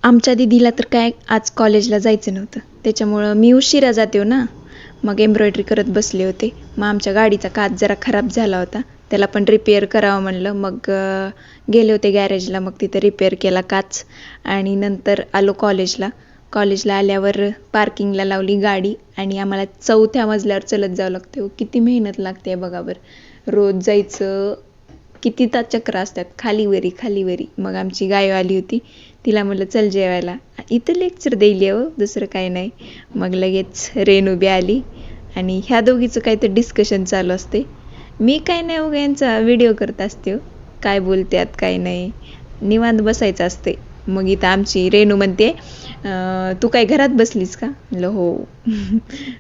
आमच्या दीदीला तर काय आज कॉलेजला जायचं नव्हतं, त्याच्यामुळं मी उशिरा जाते हो ना. मग एम्ब्रॉयडरी करत बसले होते. मग आमच्या गाडीचा काच जरा खराब झाला होता, त्याला पण रिपेअर करावं म्हणलं. मग गेले होते गॅरेजला, मग तिथं रिपेअर केला काच आणि नंतर आलो कॉलेजला. कॉलेजला आल्यावर पार्किंगला लावली गाडी आणि आम्हाला 4थ्या मजल्यावर चलत जावं लागते हो. किती मेहनत लागते बघा बरं. रोज जायचं, किती चक्र असतात, खालीवरी खालीवरी. मग आमची गाय आली होती, तिला म्हटलं चल जेवायला. इथं लेक्चर द्यायली हो, दुसरं काही नाही. मग लगेच रेणू बी आली आणि ह्या दोघीचं काहीतरी डिस्कशन चालू असते. मी काय नाही हो, यांचा व्हिडिओ करत असते हो, काय बोलतात काय नाही, निवांत बसायचं असते. मग इथं आमची रेणू म्हणते तू काय घरात बसलीस का? म्हणलं हो.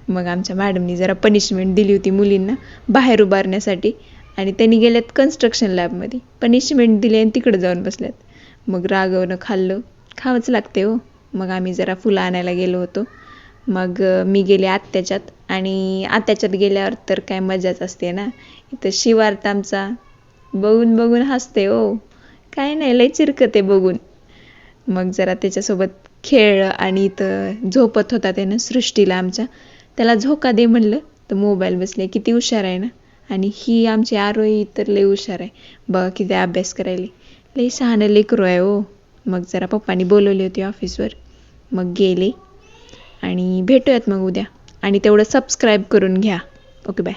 मग आमच्या मॅडमनी जरा पनिशमेंट दिली होती मुलींना बाहेर उभारण्यासाठी आणि त्यांनी गेल्यात कन्स्ट्रक्शन लॅबमध्ये. पनिशमेंट दिली आणि तिकडे जाऊन बसल्यात. मग रागवणं खाल्लं, खावंच लागते हो. मग आम्ही जरा फुलं आणायला गेलो होतो. मग मी गेले आत्याच्यात आणि आत्याच्यात गेल्यावर तर काय मजाच असते ना. इथं शिवार्थ आमचा बघून बघून हसते हो, काय नाही लय चिरकते बघून. मग जरा त्याच्यासोबत खेळलं आणि इथं झोपत होता त्यानं सृष्टीला आमच्या, त्याला झोका दे म्हणलं तर मोबाईल बसले. किती हुशार आहे ना. आणि ही आमची आरोही तर लय हुशार आहे बघा, किती अभ्यास करायला, लय शहाणं लेकरू आहे हो. मग जरा पप्पांनी बोलवली होती ऑफिसवर, मग गेले आणि भेटूयात मग उद्या. आणि तेवढं सबस्क्राईब करून घ्या. Okay bye.